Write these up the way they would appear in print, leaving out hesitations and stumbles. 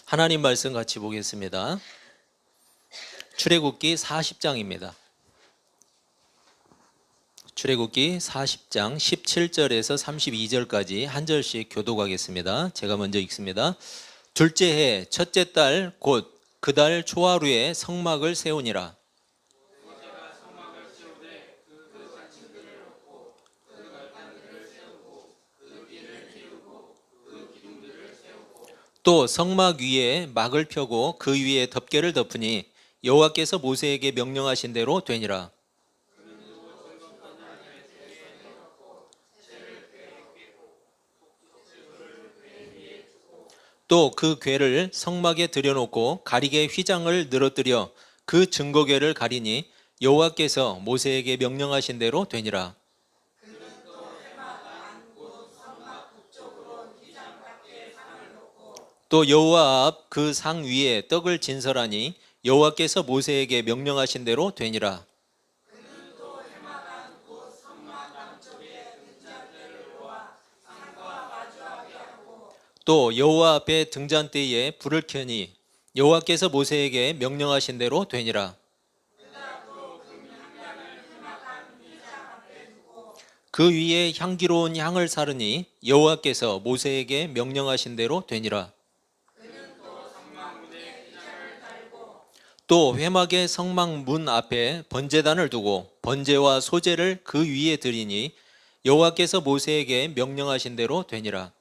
하나님 말씀 같이 보겠습니다. 출애굽기 40장입니다. 출애굽기 40장 17절에서 32절까지 한 절씩 교독하겠습니다. 제가 먼저 읽습니다. 둘째 해 첫째 달 곧 그 달 초하루에 성막을 세우니라. 또 성막 위에 막을 펴고 그 위에 덮개를 덮으니 여호와께서 모세에게 명령하신 대로 되니라. 또 그 궤를 성막에 들여놓고 가리개 휘장을 늘어뜨려 그 증거궤를 가리니 여호와께서 모세에게 명령하신 대로 되니라. 또 여호와 앞 그 상 위에 떡을 진설하니 여호와께서 모세에게 명령하신 대로 되니라. 또 여호와 앞에 등잔대에 불을 켜니 여호와께서 모세에게 명령하신 대로 되니라. 그 위에 향기로운 향을 사르니 여호와께서 모세에게 명령하신 대로 되니라. 또 회막의 성막 문 앞에 번제단을 두고 번제와 소제를 그 위에 드리니 여호와께서 모세에게 명령하신 대로 되니라.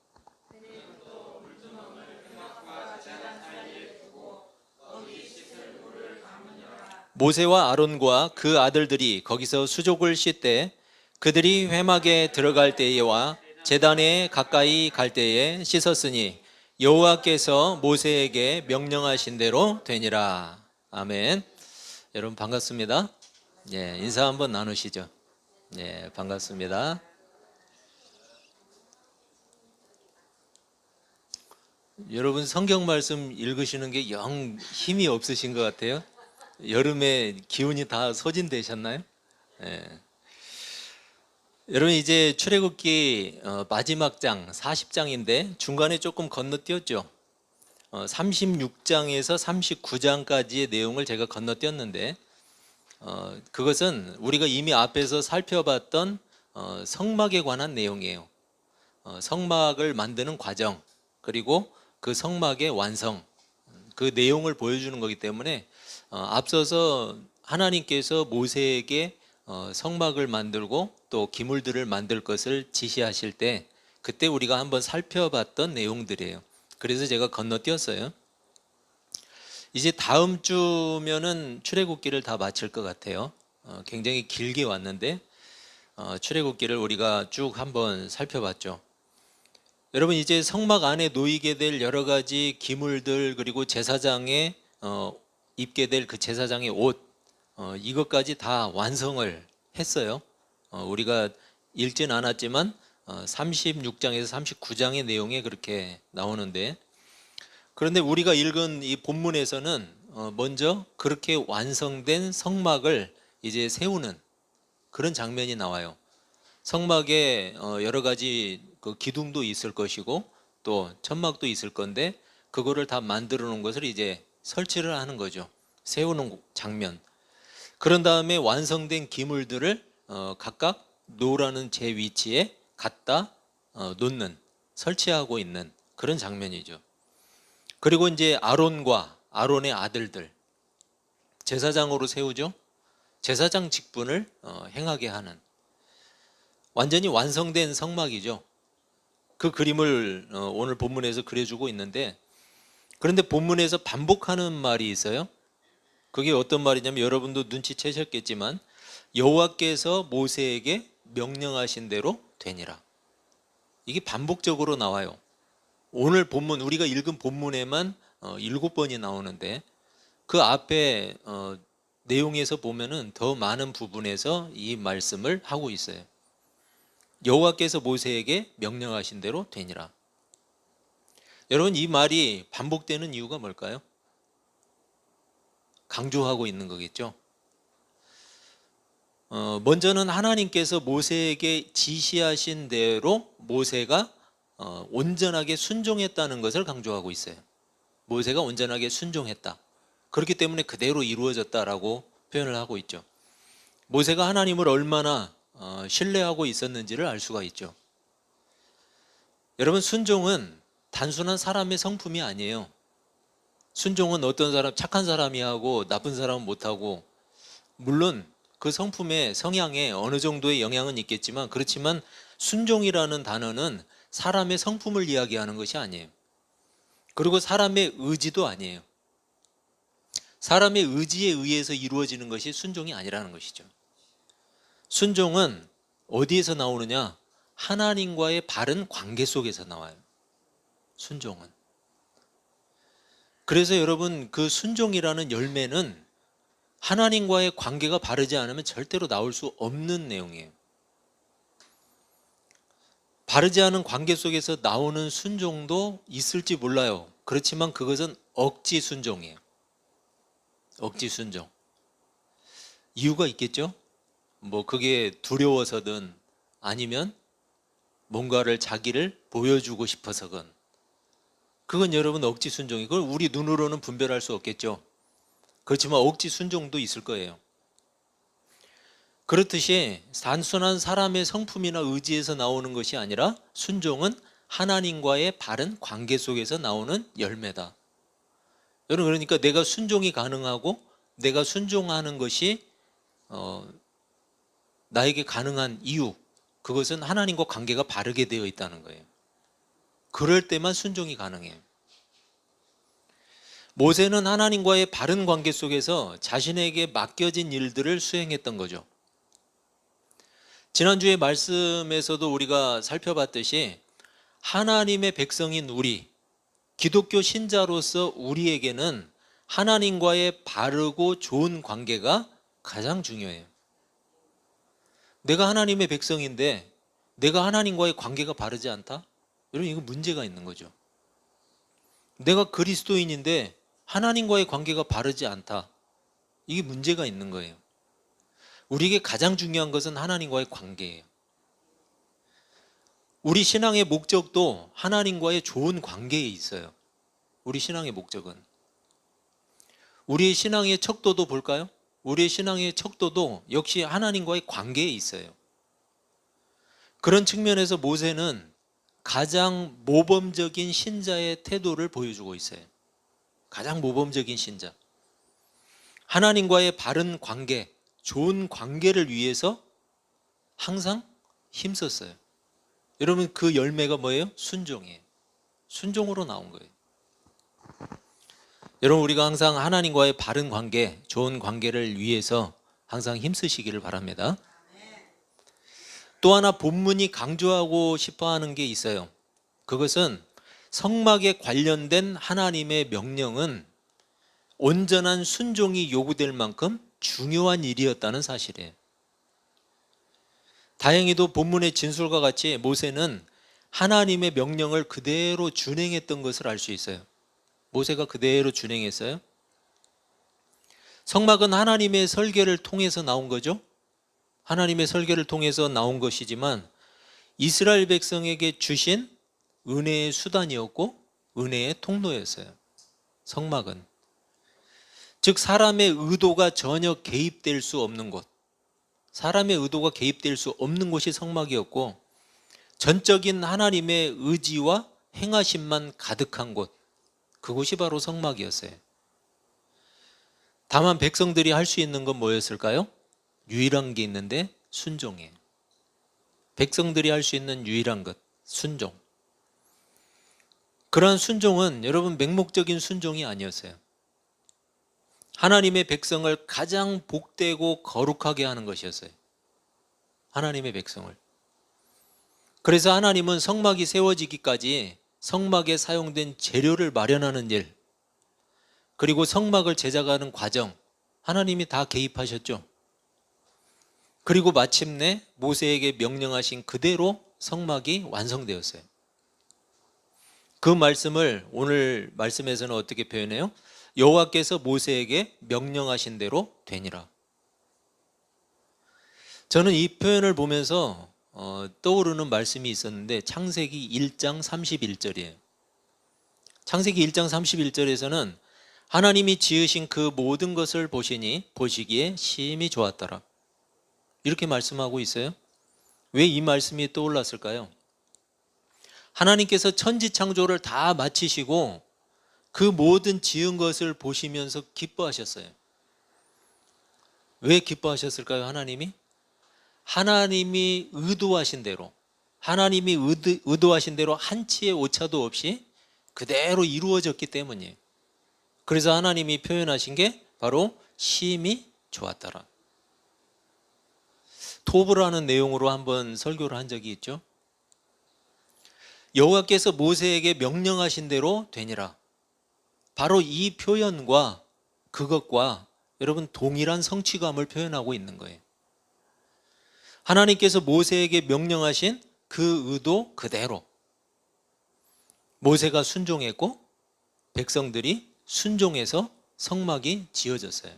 모세와 아론과 그 아들들이 거기서 수족을 씻되 그들이 회막에 들어갈 때에와 제단에 가까이 갈 때에 씻었으니 여호와께서 모세에게 명령하신 대로 되니라. 아멘. 여러분 반갑습니다. 예, 인사 한번 나누시죠. 예, 반갑습니다. 여러분 성경 말씀 읽으시는 게 영 힘이 없으신 것 같아요. 여름에 기운이 다 소진되셨나요? 예. 여러분 이제 출애굽기 마지막 장 40장인데 중간에 조금 건너뛰었죠. 36장에서 39장까지의 내용을 제가 건너뛰었는데 그것은 우리가 이미 앞에서 살펴봤던 성막에 관한 내용이에요. 성막을 만드는 과정 그리고 그 성막의 완성 그 내용을 보여주는 거기 때문에 앞서서 하나님께서 모세에게 성막을 만들고 또 기물들을 만들 것을 지시하실 때 그때 우리가 한번 살펴봤던 내용들이에요. 그래서 제가 건너뛰었어요. 이제 다음 주면은 출애굽기를 다 마칠 것 같아요. 굉장히 길게 왔는데 출애굽기를 우리가 쭉 한번 살펴봤죠. 여러분 이제 성막 안에 놓이게 될 여러 가지 기물들 그리고 제사장의 입게 될 그 제사장의 옷 이것까지 다 완성을 했어요. 우리가 읽진 않았지만 36장에서 39장의 내용에 그렇게 나오는데 그런데 우리가 읽은 이 본문에서는 먼저 그렇게 완성된 성막을 이제 세우는 그런 장면이 나와요. 성막에 여러 가지 그 기둥도 있을 것이고 또 천막도 있을 건데 그거를 다 만들어 놓은 것을 이제 설치를 하는 거죠. 세우는 장면. 그런 다음에 완성된 기물들을 각각 놓으라는 제 위치에 갖다 놓는 설치하고 있는 그런 장면이죠. 그리고 이제 아론과 아론의 아들들 제사장으로 세우죠. 제사장 직분을 행하게 하는 완전히 완성된 성막이죠. 그 그림을 오늘 본문에서 그려주고 있는데 그런데 본문에서 반복하는 말이 있어요. 그게 어떤 말이냐면 여러분도 눈치채셨겠지만 여호와께서 모세에게 명령하신 대로 되니라. 이게 반복적으로 나와요. 오늘 본문 우리가 읽은 본문에만 7번이 나오는데 그 앞에 내용에서 보면은 더 많은 부분에서 이 말씀을 하고 있어요. 여호와께서 모세에게 명령하신 대로 되니라. 여러분 이 말이 반복되는 이유가 뭘까요? 강조하고 있는 거겠죠. 먼저는 하나님께서 모세에게 지시하신 대로 모세가 온전하게 순종했다는 것을 강조하고 있어요. 모세가 온전하게 순종했다. 그렇기 때문에 그대로 이루어졌다라고 표현을 하고 있죠. 모세가 하나님을 얼마나 신뢰하고 있었는지를 알 수가 있죠. 여러분, 순종은 단순한 사람의 성품이 아니에요. 순종은 어떤 사람, 착한 사람이 하고 나쁜 사람은 못하고, 물론 그 성품의 성향에 어느 정도의 영향은 있겠지만, 그렇지만 순종이라는 단어는 사람의 성품을 이야기하는 것이 아니에요. 그리고 사람의 의지도 아니에요. 사람의 의지에 의해서 이루어지는 것이 순종이 아니라는 것이죠. 순종은 어디에서 나오느냐? 하나님과의 바른 관계 속에서 나와요. 순종은. 그래서 여러분, 그 순종이라는 열매는 하나님과의 관계가 바르지 않으면 절대로 나올 수 없는 내용이에요. 바르지 않은 관계 속에서 나오는 순종도 있을지 몰라요. 그렇지만 그것은 억지 순종이에요. 억지 순종. 이유가 있겠죠? 뭐 그게 두려워서든 아니면 뭔가를 자기를 보여주고 싶어서건, 그건 여러분 억지 순종이, 그걸 우리 눈으로는 분별할 수 없겠죠. 그렇지만 억지 순종도 있을 거예요. 그렇듯이 단순한 사람의 성품이나 의지에서 나오는 것이 아니라 순종은 하나님과의 바른 관계 속에서 나오는 열매다. 여러분, 그러니까 내가 순종이 가능하고 내가 순종하는 것이 나에게 가능한 이유, 그것은 하나님과 관계가 바르게 되어 있다는 거예요. 그럴 때만 순종이 가능해요. 모세는 하나님과의 바른 관계 속에서 자신에게 맡겨진 일들을 수행했던 거죠. 지난주에 말씀에서도 우리가 살펴봤듯이 하나님의 백성인 우리, 기독교 신자로서 우리에게는 하나님과의 바르고 좋은 관계가 가장 중요해요. 내가 하나님의 백성인데 내가 하나님과의 관계가 바르지 않다? 여러분, 이거 문제가 있는 거죠. 내가 그리스도인인데 하나님과의 관계가 바르지 않다. 이게 문제가 있는 거예요. 우리에게 가장 중요한 것은 하나님과의 관계예요. 우리 신앙의 목적도 하나님과의 좋은 관계에 있어요. 우리 신앙의 목적은. 우리의 신앙의 척도도 볼까요? 우리의 신앙의 척도도 역시 하나님과의 관계에 있어요. 그런 측면에서 모세는 가장 모범적인 신자의 태도를 보여주고 있어요. 가장 모범적인 신자. 하나님과의 바른 관계, 좋은 관계를 위해서 항상 힘썼어요. 여러분, 그 열매가 뭐예요? 순종이에요. 순종으로 나온 거예요. 여러분, 우리가 항상 하나님과의 바른 관계, 좋은 관계를 위해서 항상 힘쓰시기를 바랍니다. 또 하나 본문이 강조하고 싶어 하는 게 있어요. 그것은 성막에 관련된 하나님의 명령은 온전한 순종이 요구될 만큼 중요한 일이었다는 사실이에요. 다행히도 본문의 진술과 같이 모세는 하나님의 명령을 그대로 준행했던 것을 알 수 있어요. 모세가 그대로 준행했어요. 성막은 하나님의 설계를 통해서 나온 거죠. 하나님의 설계를 통해서 나온 것이지만 이스라엘 백성에게 주신 은혜의 수단이었고 은혜의 통로였어요. 성막은. 즉 사람의 의도가 전혀 개입될 수 없는 곳, 사람의 의도가 개입될 수 없는 곳이 성막이었고 전적인 하나님의 의지와 행하심만 가득한 곳, 그곳이 바로 성막이었어요. 다만 백성들이 할 수 있는 건 뭐였을까요? 유일한 게 있는데 순종이에요. 백성들이 할 수 있는 유일한 것, 순종. 그러한 순종은 여러분 맹목적인 순종이 아니었어요. 하나님의 백성을 가장 복되고 거룩하게 하는 것이었어요. 하나님의 백성을. 그래서 하나님은 성막이 세워지기까지 성막에 사용된 재료를 마련하는 일, 그리고 성막을 제작하는 과정, 하나님이 다 개입하셨죠. 그리고 마침내 모세에게 명령하신 그대로 성막이 완성되었어요. 그 말씀을 오늘 말씀에서는 어떻게 표현해요? 여호와께서 모세에게 명령하신 대로 되니라. 저는 이 표현을 보면서 떠오르는 말씀이 있었는데 창세기 1장 31절이에요. 창세기 1장 31절에서는 하나님이 지으신 그 모든 것을 보시기에 심히 좋았더라. 이렇게 말씀하고 있어요. 왜 이 말씀이 떠올랐을까요? 하나님께서 천지 창조를 다 마치시고 그 모든 지은 것을 보시면서 기뻐하셨어요. 왜 기뻐하셨을까요? 하나님이 의도하신 대로, 하나님이 의도하신 대로 한치의 오차도 없이 그대로 이루어졌기 때문이에요. 그래서 하나님이 표현하신 게 바로 심히 좋았더라. 토브라는 내용으로 한번 설교를 한 적이 있죠. 여호와께서 모세에게 명령하신 대로 되니라. 바로 이 표현과 그것과 여러분 동일한 성취감을 표현하고 있는 거예요. 하나님께서 모세에게 명령하신 그 의도 그대로 모세가 순종했고 백성들이 순종해서 성막이 지어졌어요.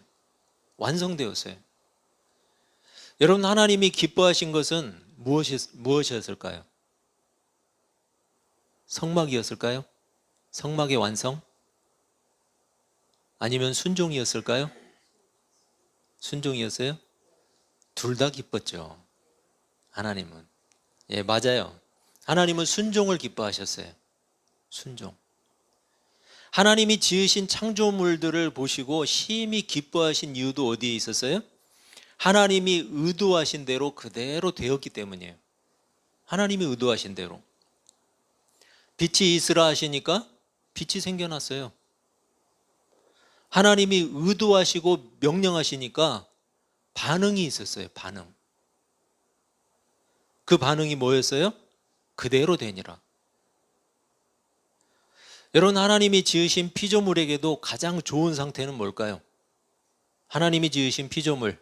완성되었어요. 여러분, 하나님이 기뻐하신 것은 무엇이었을까요? 성막이었을까요? 성막의 완성? 아니면 순종이었을까요? 순종이었어요? 둘 다 기뻤죠. 하나님은. 예, 맞아요. 하나님은 순종을 기뻐하셨어요. 순종. 하나님이 지으신 창조물들을 보시고 심히 기뻐하신 이유도 어디에 있었어요? 하나님이 의도하신 대로 그대로 되었기 때문이에요. 하나님이 의도하신 대로. 빛이 있으라 하시니까 빛이 생겨났어요. 하나님이 의도하시고 명령하시니까 반응이 있었어요. 반응. 그 반응이 뭐였어요? 그대로 되니라. 여러분, 하나님이 지으신 피조물에게도 가장 좋은 상태는 뭘까요? 하나님이 지으신 피조물,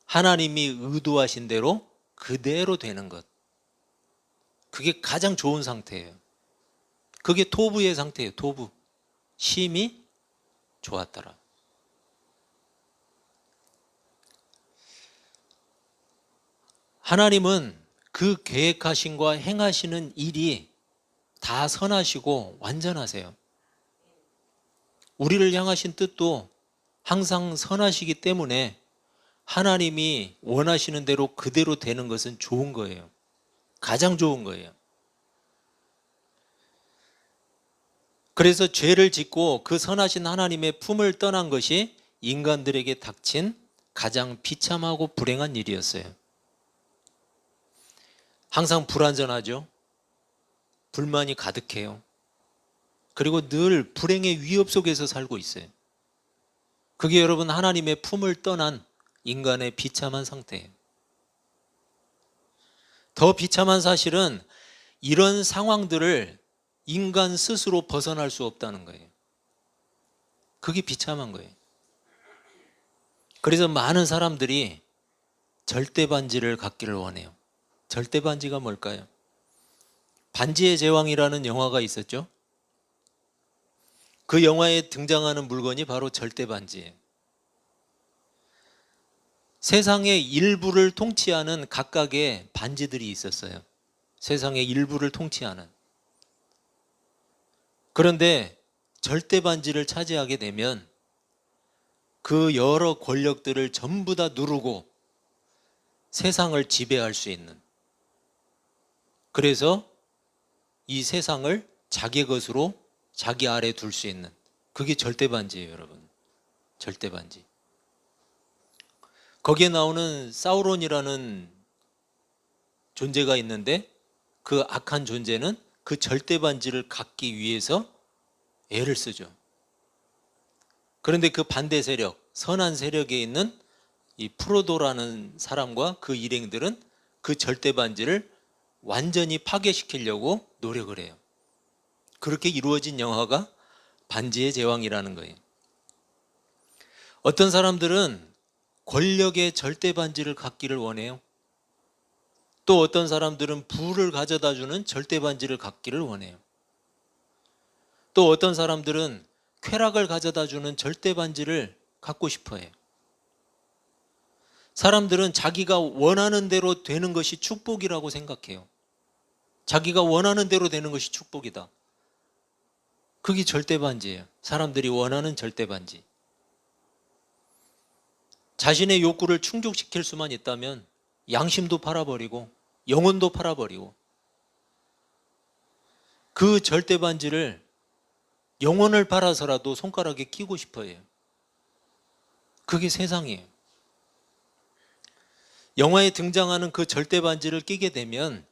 하나님이 의도하신 대로 그대로 되는 것. 그게 가장 좋은 상태예요. 그게 토부의 상태예요. 토부. 심히 좋았더라. 하나님은 그 계획하신과 행하시는 일이 다 선하시고 완전하세요. 우리를 향하신 뜻도 항상 선하시기 때문에 하나님이 원하시는 대로 그대로 되는 것은 좋은 거예요. 가장 좋은 거예요. 그래서 죄를 짓고 그 선하신 하나님의 품을 떠난 것이 인간들에게 닥친 가장 비참하고 불행한 일이었어요. 항상 불안전하죠. 불만이 가득해요. 그리고 늘 불행의 위협 속에서 살고 있어요. 그게 여러분 하나님의 품을 떠난 인간의 비참한 상태예요. 더 비참한 사실은 이런 상황들을 인간 스스로 벗어날 수 없다는 거예요. 그게 비참한 거예요. 그래서 많은 사람들이 절대반지를 갖기를 원해요. 절대반지가 뭘까요? 반지의 제왕이라는 영화가 있었죠. 그 영화에 등장하는 물건이 바로 절대반지예요. 세상의 일부를 통치하는 각각의 반지들이 있었어요. 세상의 일부를 통치하는. 그런데 절대반지를 차지하게 되면 그 여러 권력들을 전부 다 누르고 세상을 지배할 수 있는, 그래서 이 세상을 자기 것으로 자기 아래 둘 수 있는, 그게 절대반지예요. 여러분, 절대반지. 거기에 나오는 사우론이라는 존재가 있는데 그 악한 존재는 그 절대반지를 갖기 위해서 애를 쓰죠. 그런데 그 반대 세력, 선한 세력에 있는 이 프로도라는 사람과 그 일행들은 그 절대반지를 완전히 파괴시키려고 노력을 해요. 그렇게 이루어진 영화가 반지의 제왕이라는 거예요. 어떤 사람들은 권력의 절대반지를 갖기를 원해요. 또 어떤 사람들은 부를 가져다주는 절대반지를 갖기를 원해요. 또 어떤 사람들은 쾌락을 가져다주는 절대반지를 갖고 싶어 해요. 사람들은 자기가 원하는 대로 되는 것이 축복이라고 생각해요. 자기가 원하는 대로 되는 것이 축복이다. 그게 절대반지예요. 사람들이 원하는 절대반지. 자신의 욕구를 충족시킬 수만 있다면 양심도 팔아버리고 영혼도 팔아버리고 그 절대반지를 영혼을 팔아서라도 손가락에 끼고 싶어 해요. 그게 세상이에요. 영화에 등장하는 그 절대반지를 끼게 되면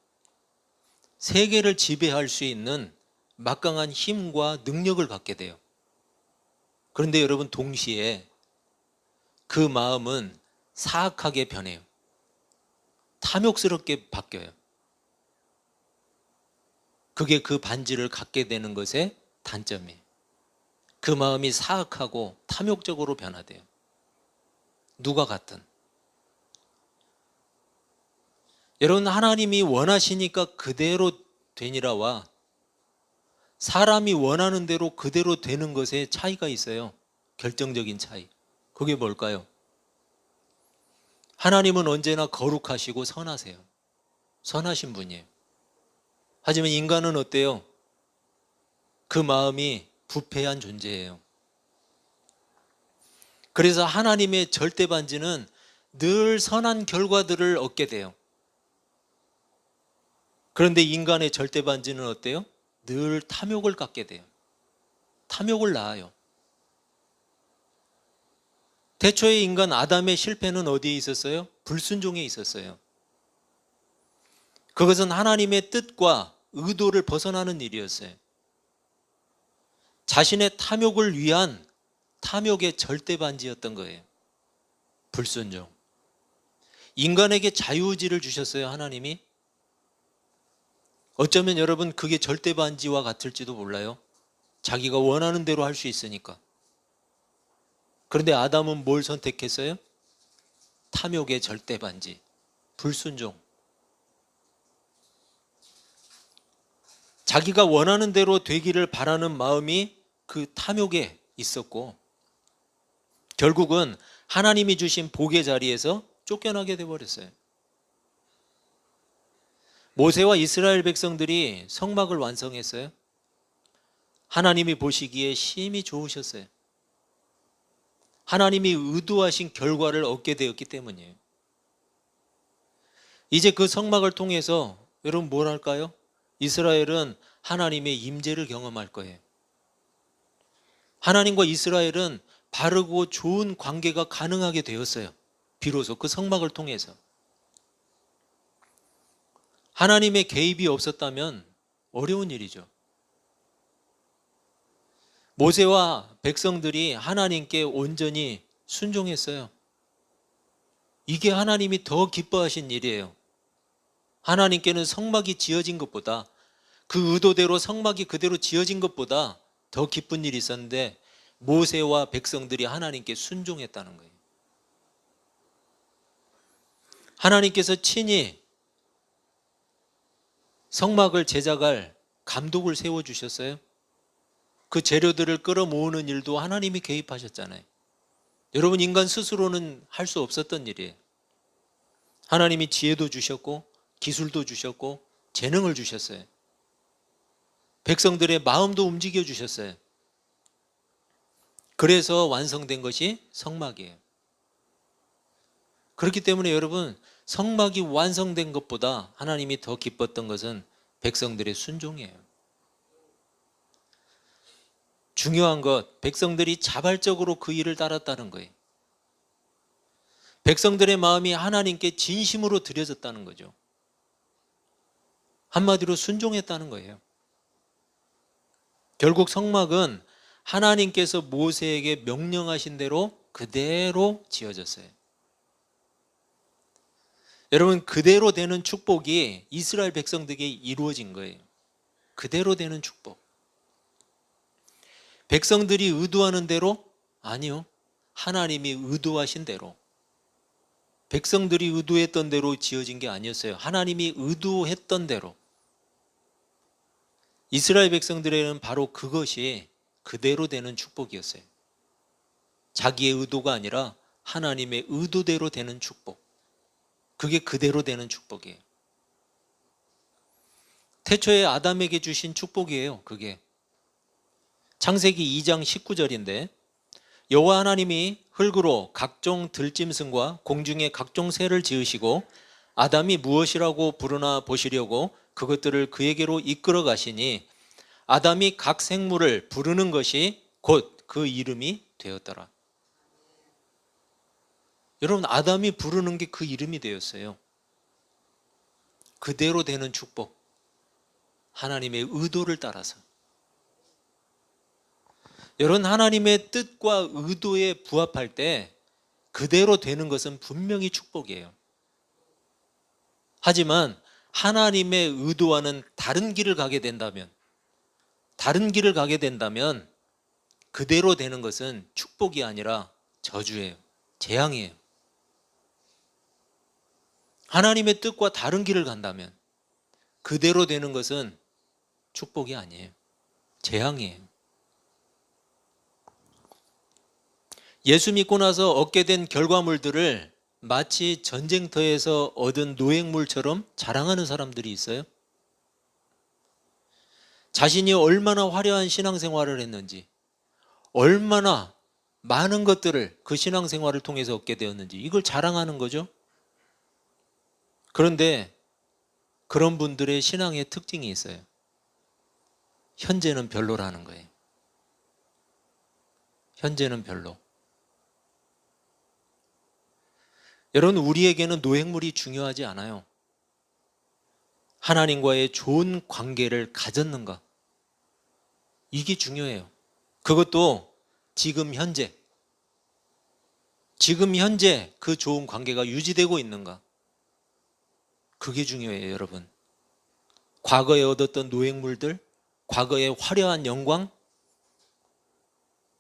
세계를 지배할 수 있는 막강한 힘과 능력을 갖게 돼요. 그런데 여러분, 동시에 그 마음은 사악하게 변해요. 탐욕스럽게 바뀌어요. 그게 그 반지를 갖게 되는 것의 단점이에요. 그 마음이 사악하고 탐욕적으로 변화돼요. 누가 같든. 여러분, 하나님이 원하시니까 그대로 되니라와 사람이 원하는 대로 그대로 되는 것에 차이가 있어요. 결정적인 차이. 그게 뭘까요? 하나님은 언제나 거룩하시고 선하세요. 선하신 분이에요. 하지만 인간은 어때요? 그 마음이 부패한 존재예요. 그래서 하나님의 절대반지는 늘 선한 결과들을 얻게 돼요. 그런데 인간의 절대반지는 어때요? 늘 탐욕을 갖게 돼요. 탐욕을 낳아요. 태초의 인간 아담의 실패는 어디에 있었어요? 불순종에 있었어요. 그것은 하나님의 뜻과 의도를 벗어나는 일이었어요. 자신의 탐욕을 위한 탐욕의 절대반지였던 거예요. 불순종. 인간에게 자유의지를 주셨어요, 하나님이. 어쩌면 여러분, 그게 절대반지와 같을지도 몰라요. 자기가 원하는 대로 할 수 있으니까. 그런데 아담은 뭘 선택했어요? 탐욕의 절대반지, 불순종. 자기가 원하는 대로 되기를 바라는 마음이 그 탐욕에 있었고, 결국은 하나님이 주신 복의 자리에서 쫓겨나게 되어버렸어요. 모세와 이스라엘 백성들이 성막을 완성했어요. 하나님이 보시기에 심히 좋으셨어요. 하나님이 의도하신 결과를 얻게 되었기 때문이에요. 이제 그 성막을 통해서 여러분 뭘 할까요? 이스라엘은 하나님의 임재를 경험할 거예요. 하나님과 이스라엘은 바르고 좋은 관계가 가능하게 되었어요. 비로소 그 성막을 통해서. 하나님의 개입이 없었다면 어려운 일이죠. 모세와 백성들이 하나님께 온전히 순종했어요. 이게 하나님이 더 기뻐하신 일이에요. 하나님께는 성막이 지어진 것보다, 그 의도대로 성막이 그대로 지어진 것보다 더 기쁜 일이 있었는데 모세와 백성들이 하나님께 순종했다는 거예요. 하나님께서 친히 성막을 제작할 감독을 세워주셨어요. 그 재료들을 끌어모으는 일도 하나님이 개입하셨잖아요. 여러분, 인간 스스로는 할 수 없었던 일이에요. 하나님이 지혜도 주셨고 기술도 주셨고 재능을 주셨어요. 백성들의 마음도 움직여 주셨어요. 그래서 완성된 것이 성막이에요. 그렇기 때문에 여러분, 성막이 완성된 것보다 하나님이 더 기뻤던 것은 백성들의 순종이에요. 중요한 것, 백성들이 자발적으로 그 일을 따랐다는 거예요. 백성들의 마음이 하나님께 진심으로 드려졌다는 거죠. 한마디로 순종했다는 거예요. 결국 성막은 하나님께서 모세에게 명령하신 대로 그대로 지어졌어요. 여러분, 그대로 되는 축복이 이스라엘 백성들에게 이루어진 거예요. 그대로 되는 축복. 백성들이 의도하는 대로? 아니요. 하나님이 의도하신 대로. 백성들이 의도했던 대로 지어진 게 아니었어요. 하나님이 의도했던 대로. 이스라엘 백성들에게는 바로 그것이 그대로 되는 축복이었어요. 자기의 의도가 아니라 하나님의 의도대로 되는 축복. 그게 그대로 되는 축복이에요. 태초에 아담에게 주신 축복이에요. 그게. 창세기 2장 19절인데 여호와 하나님이 흙으로 각종 들짐승과 공중의 각종 새를 지으시고 아담이 무엇이라고 부르나 보시려고 그것들을 그에게로 이끌어 가시니 아담이 각 생물을 부르는 것이 곧 그 이름이 되었더라. 여러분, 아담이 부르는 게 그 이름이 되었어요. 그대로 되는 축복. 하나님의 의도를 따라서. 여러분, 하나님의 뜻과 의도에 부합할 때 그대로 되는 것은 분명히 축복이에요. 하지만 하나님의 의도와는 다른 길을 가게 된다면 그대로 되는 것은 축복이 아니라 저주예요. 재앙이에요. 하나님의 뜻과 다른 길을 간다면 그대로 되는 것은 축복이 아니에요. 재앙이에요. 예수 믿고 나서 얻게 된 결과물들을 마치 전쟁터에서 얻은 노획물처럼 자랑하는 사람들이 있어요. 자신이 얼마나 화려한 신앙생활을 했는지, 얼마나 많은 것들을 그 신앙생활을 통해서 얻게 되었는지 이걸 자랑하는 거죠. 그런데 그런 분들의 신앙의 특징이 있어요. 현재는 별로라는 거예요. 현재는 별로. 여러분, 우리에게는 노획물이 중요하지 않아요. 하나님과의 좋은 관계를 가졌는가? 이게 중요해요. 그것도 지금 현재 그 좋은 관계가 유지되고 있는가? 그게 중요해요, 여러분. 과거에 얻었던 노획물들, 과거의 화려한 영광,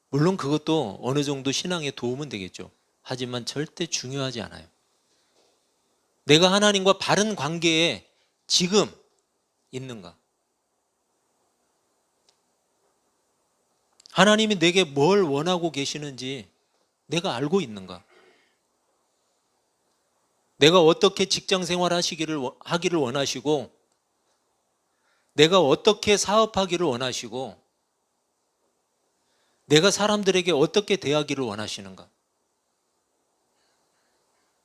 물론 그것도 어느 정도 신앙에 도움은 되겠죠. 하지만 절대 중요하지 않아요. 내가 하나님과 바른 관계에 지금 있는가? 하나님이 내게 뭘 원하고 계시는지 내가 알고 있는가? 내가 어떻게 직장 생활 하기를 원하시고, 내가 어떻게 사업하기를 원하시고, 내가 사람들에게 어떻게 대하기를 원하시는가?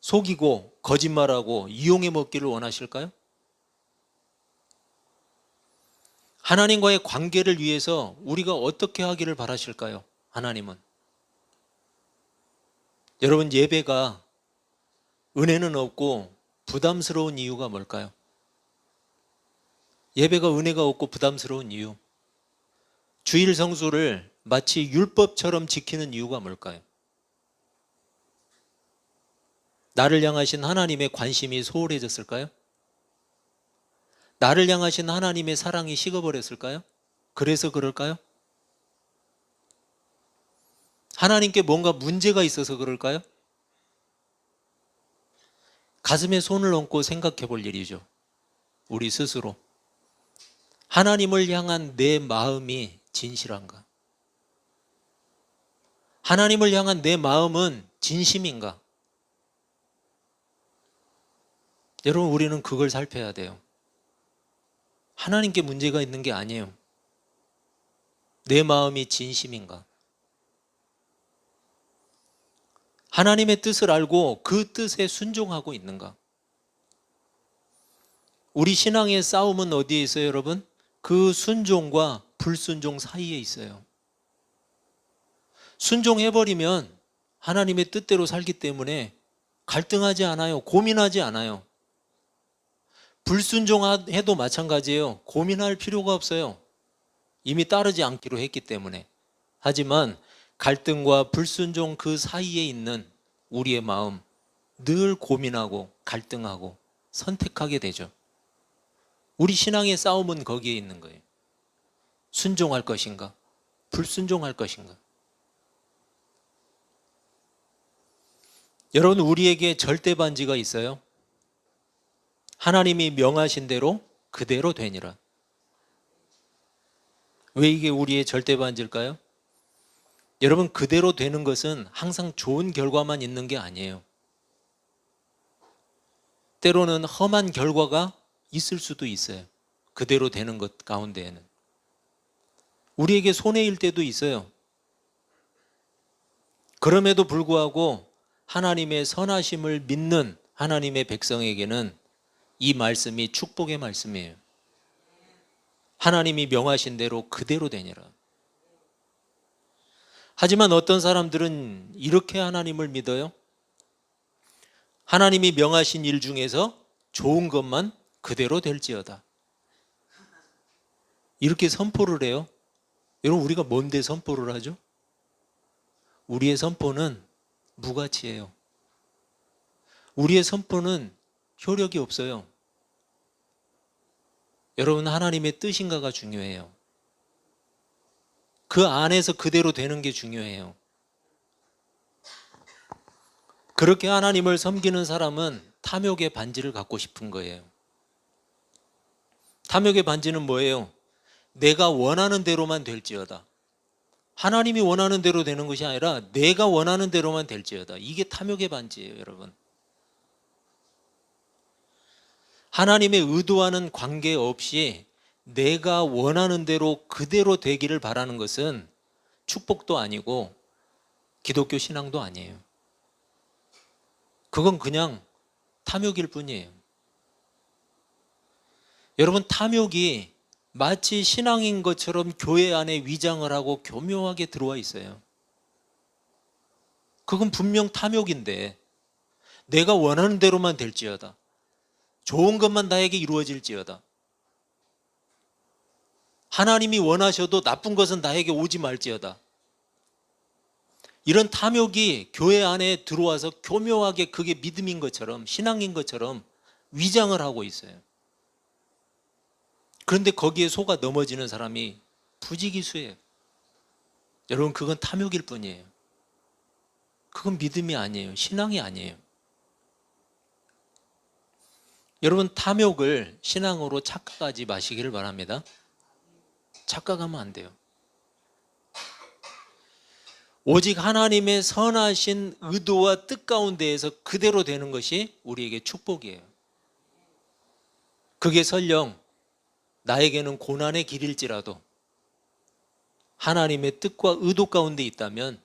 속이고 거짓말하고 이용해 먹기를 원하실까요? 하나님과의 관계를 위해서 우리가 어떻게 하기를 바라실까요? 하나님은. 여러분, 예배가 은혜는 없고 부담스러운 이유가 뭘까요? 예배가 은혜가 없고 부담스러운 이유. 주일 성수를 마치 율법처럼 지키는 이유가 뭘까요? 나를 향하신 하나님의 관심이 소홀해졌을까요? 나를 향하신 하나님의 사랑이 식어버렸을까요? 그래서 그럴까요? 하나님께 뭔가 문제가 있어서 그럴까요? 가슴에 손을 얹고 생각해 볼 일이죠. 우리 스스로. 하나님을 향한 내 마음이 진실한가? 하나님을 향한 내 마음은 진심인가? 여러분, 우리는 그걸 살펴야 돼요. 하나님께 문제가 있는 게 아니에요. 내 마음이 진심인가? 하나님의 뜻을 알고 그 뜻에 순종하고 있는가? 우리 신앙의 싸움은 어디에 있어요, 여러분? 그 순종과 불순종 사이에 있어요. 순종해버리면 하나님의 뜻대로 살기 때문에 갈등하지 않아요. 고민하지 않아요. 불순종해도 마찬가지예요. 고민할 필요가 없어요. 이미 따르지 않기로 했기 때문에. 하지만 갈등과 불순종 그 사이에 있는 우리의 마음, 늘 고민하고 갈등하고 선택하게 되죠. 우리 신앙의 싸움은 거기에 있는 거예요. 순종할 것인가? 불순종할 것인가? 여러분, 우리에게 절대 반지가 있어요. 하나님이 명하신 대로 그대로 되니라. 왜 이게 우리의 절대 반지일까요? 여러분, 그대로 되는 것은 항상 좋은 결과만 있는 게 아니에요. 때로는 험한 결과가 있을 수도 있어요. 그대로 되는 것 가운데에는. 우리에게 손해일 때도 있어요. 그럼에도 불구하고 하나님의 선하심을 믿는 하나님의 백성에게는 이 말씀이 축복의 말씀이에요. 하나님이 명하신 대로 그대로 되니라. 하지만 어떤 사람들은 이렇게 하나님을 믿어요. 하나님이 명하신 일 중에서 좋은 것만 그대로 될지어다. 이렇게 선포를 해요. 여러분, 우리가 뭔데 선포를 하죠? 우리의 선포는 무가치예요. 우리의 선포는 효력이 없어요. 여러분, 하나님의 뜻인가가 중요해요. 그 안에서 그대로 되는 게 중요해요. 그렇게 하나님을 섬기는 사람은 탐욕의 반지를 갖고 싶은 거예요. 탐욕의 반지는 뭐예요? 내가 원하는 대로만 될지어다. 하나님이 원하는 대로 되는 것이 아니라 내가 원하는 대로만 될지어다. 이게 탐욕의 반지예요, 여러분. 하나님의 의도와는 관계없이 내가 원하는 대로 그대로 되기를 바라는 것은 축복도 아니고 기독교 신앙도 아니에요. 그건 그냥 탐욕일 뿐이에요. 여러분, 탐욕이 마치 신앙인 것처럼 교회 안에 위장을 하고 교묘하게 들어와 있어요. 그건 분명 탐욕인데, 내가 원하는 대로만 될지어다. 좋은 것만 나에게 이루어질지어다. 하나님이 원하셔도 나쁜 것은 나에게 오지 말지어다. 이런 탐욕이 교회 안에 들어와서 교묘하게 그게 믿음인 것처럼, 신앙인 것처럼 위장을 하고 있어요. 그런데 거기에 속아 넘어지는 사람이 부지기수예요. 여러분, 그건 탐욕일 뿐이에요. 그건 믿음이 아니에요. 신앙이 아니에요. 여러분, 탐욕을 신앙으로 착각하지 마시기를 바랍니다. 착각하면 안 돼요. 오직 하나님의 선하신 의도와 뜻 가운데에서 그대로 되는 것이 우리에게 축복이에요. 그게 설령 나에게는 고난의 길일지라도 하나님의 뜻과 의도 가운데 있다면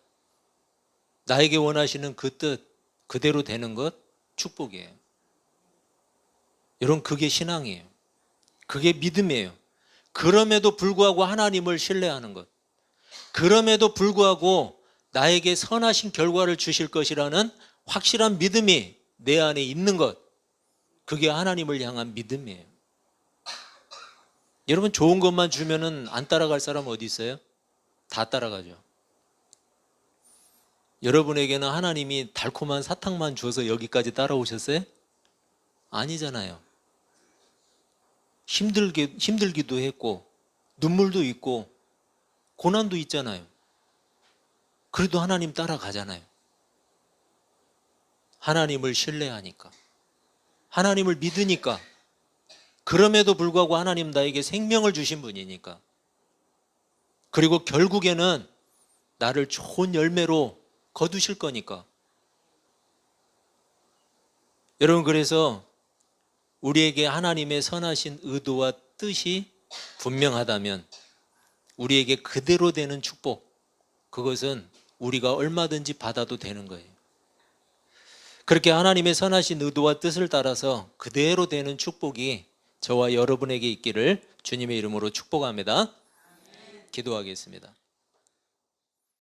나에게 원하시는 그 뜻 그대로 되는 것 축복이에요. 여러분, 그게 신앙이에요. 그게 믿음이에요. 그럼에도 불구하고 하나님을 신뢰하는 것, 그럼에도 불구하고 나에게 선하신 결과를 주실 것이라는 확실한 믿음이 내 안에 있는 것, 그게 하나님을 향한 믿음이에요. 여러분, 좋은 것만 주면은 안 따라갈 사람 어디 있어요? 다 따라가죠. 여러분에게는 하나님이 달콤한 사탕만 줘서 여기까지 따라오셨어요? 아니잖아요. 힘들기도 했고 눈물도 있고 고난도 있잖아요. 그래도 하나님 따라가잖아요. 하나님을 신뢰하니까, 하나님을 믿으니까, 그럼에도 불구하고 하나님 나에게 생명을 주신 분이니까, 그리고 결국에는 나를 좋은 열매로 거두실 거니까. 여러분, 그래서 우리에게 하나님의 선하신 의도와 뜻이 분명하다면 우리에게 그대로 되는 축복, 그것은 우리가 얼마든지 받아도 되는 거예요. 그렇게 하나님의 선하신 의도와 뜻을 따라서 그대로 되는 축복이 저와 여러분에게 있기를 주님의 이름으로 축복합니다. 기도하겠습니다.